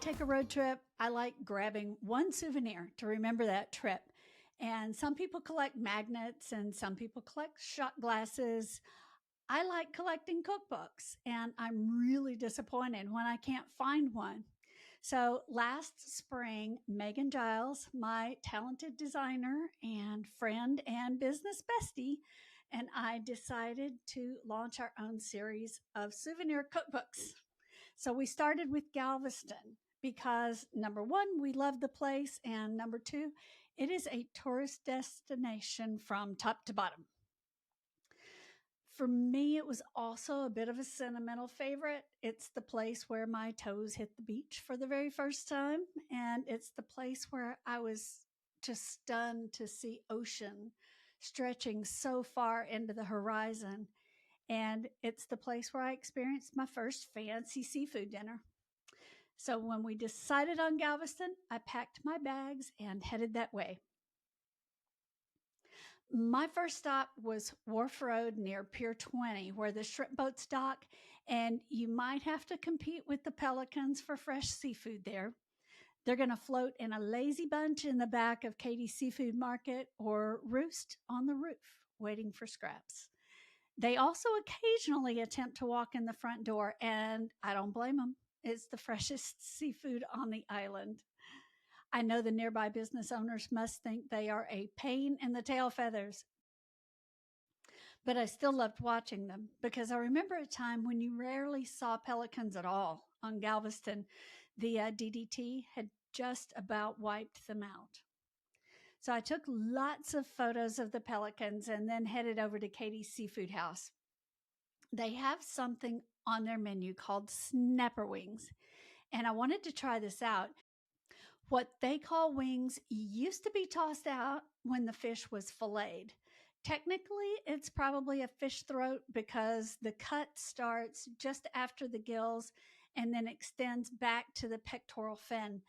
take a road trip, I like grabbing one souvenir to remember that trip. And some people collect magnets and some people collect shot glasses. I like collecting cookbooks, and I'm really disappointed when I can't find one. So last spring, Megan Giles, my talented designer and friend and business bestie, and I decided to launch our own series of souvenir cookbooks. So we started with Galveston because number one, we love the place, and number two, it is a tourist destination from top to bottom. For me, it was also a bit of a sentimental favorite. It's the place where my toes hit the beach for the very first time, and it's the place where I was just stunned to see ocean stretching so far into the horizon. And it's the place where I experienced my first fancy seafood dinner. So when we decided on Galveston, I packed my bags and headed that way. My first stop was Wharf Road near Pier 20, where the shrimp boats dock, and you might have to compete with the pelicans for fresh seafood there. They're going to float in a lazy bunch in the back of Katie's Seafood Market or roost on the roof, waiting for scraps. They also occasionally attempt to walk in the front door, and I don't blame them. It's the freshest seafood on the island. I know the nearby business owners must think they are a pain in the tail feathers, but I still loved watching them because I remember a time when you rarely saw pelicans at all on Galveston. The DDT had just about wiped them out. So I took lots of photos of the pelicans and then headed over to Katie's Seafood House. They have something on their menu called snapper wings, and I wanted to try this out. What they call wings used to be tossed out when the fish was filleted. Technically, it's probably a fish throat because the cut starts just after the gills and then extends back to the pectoral fin.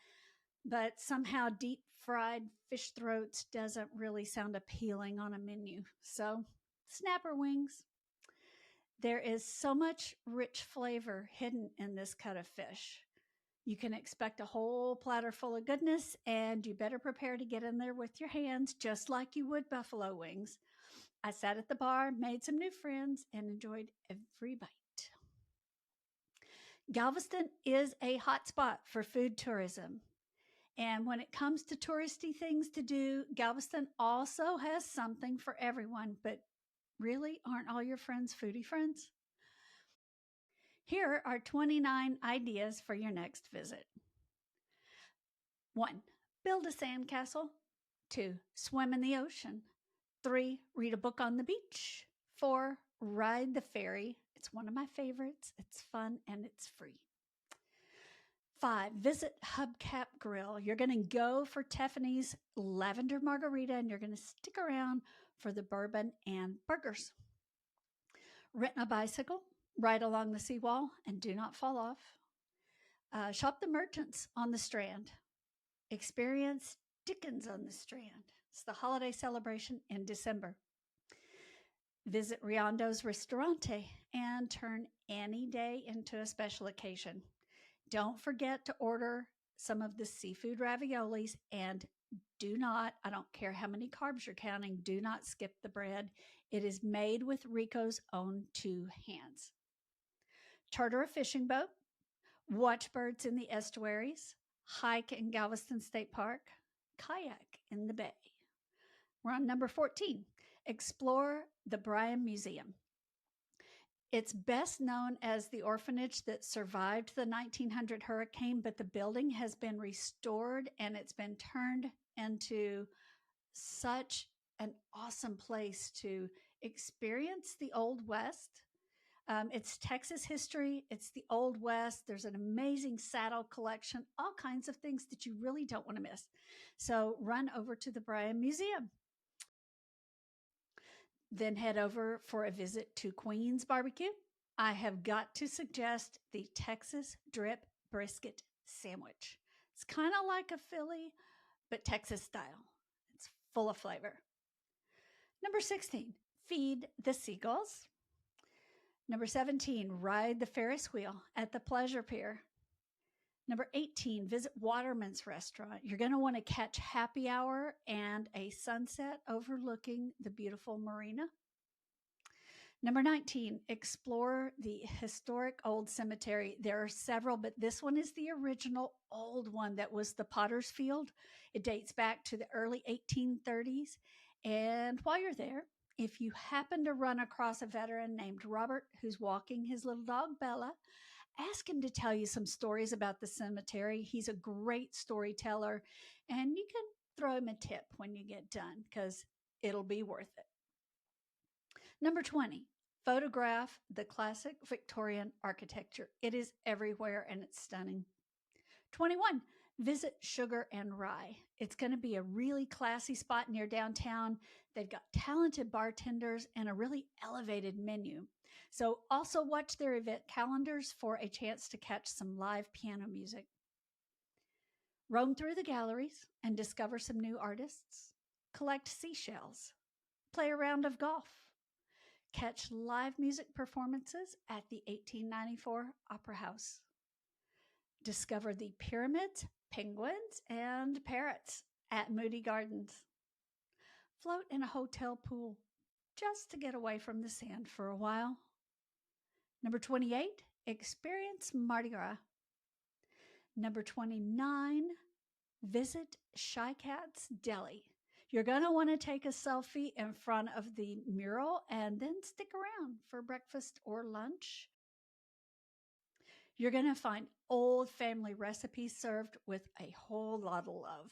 But somehow deep fried fish throats doesn't really sound appealing on a menu. So, snapper wings. There is so much rich flavor hidden in this cut of fish. You can expect a whole platter full of goodness, and you better prepare to get in there with your hands just like you would buffalo wings. I sat at the bar, made some new friends, and enjoyed every bite. Galveston is a hotspot for food tourism. And when it comes to touristy things to do, Galveston also has something for everyone. But really, aren't all your friends foodie friends? Here are 29 ideas for your next visit. 1. Build a sandcastle. 2. Swim in the ocean. 3. Read a book on the beach. 4. Ride the ferry. It's one of my favorites. It's fun and it's free. 5. Visit Hubcap Grill. You're going to go for Tiffany's lavender margarita and you're going to stick around for the bourbon and burgers. Rent a bicycle, ride along the seawall, and do not fall off. Shop the merchants on the Strand. Experience Dickens on the Strand. It's the holiday celebration in December. Visit Riondo's Ristorante and turn any day into a special occasion. Don't forget to order some of the seafood raviolis and do not, I don't care how many carbs you're counting, do not skip the bread. It is made with Rico's own 2 hands. Charter a fishing boat, watch birds in the estuaries, hike in Galveston State Park, kayak in the bay. We're on number 14. Explore the Bryan Museum. It's best known as the orphanage that survived the 1900 hurricane, but the building has been restored and it's been turned into such an awesome place to experience the Old West. It's Texas history. It's the Old West. There's an amazing saddle collection, all kinds of things that you really don't want to miss. So run over to the Bryan Museum. Then head over for a visit to Queen's Barbecue. I have got to suggest the Texas Drip Brisket Sandwich. It's kind of like a Philly, but Texas style. It's full of flavor. Number 16, feed the seagulls. Number 17, ride the Ferris wheel at the Pleasure Pier. Number 18, visit Waterman's restaurant. You're going to want to catch happy hour and a sunset overlooking the beautiful marina. Number 19, explore the historic old cemetery. There are several, but this one is the original old one that was the Potter's Field. It dates back to the early 1830s. And while you're there, if you happen to run across a veteran named Robert who's walking his little dog Bella, ask him to tell you some stories about the cemetery. He's a great storyteller, and you can throw him a tip when you get done because it'll be worth it. Number 20, photograph the classic Victorian architecture. It is everywhere and it's stunning. 21, visit Sugar and Rye. It's going to be a really classy spot near downtown. They've got talented bartenders and a really elevated menu. So also watch their event calendars for a chance to catch some live piano music. Roam through the galleries and discover some new artists. Collect seashells. Play a round of golf. Catch live music performances at the 1894 Opera House. Discover the pyramids, penguins, and parrots at Moody Gardens. Float in a hotel pool just to get away from the sand for a while. Number 28, experience Mardi Gras. Number 29, visit ShyKatz Deli. You're going to want to take a selfie in front of the mural and then stick around for breakfast or lunch. You're going to find old family recipes served with a whole lot of love.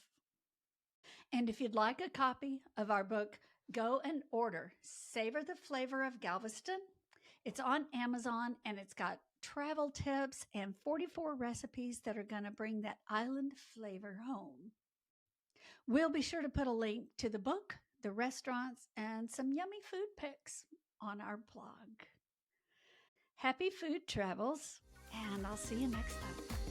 And if you'd like a copy of our book, go and order Savor the Flavor of Galveston. It's on Amazon and it's got travel tips and 44 recipes that are going to bring that island flavor home. We'll be sure to put a link to the book, the restaurants, and some yummy food pics on our blog. Happy food travels, and I'll see you next time.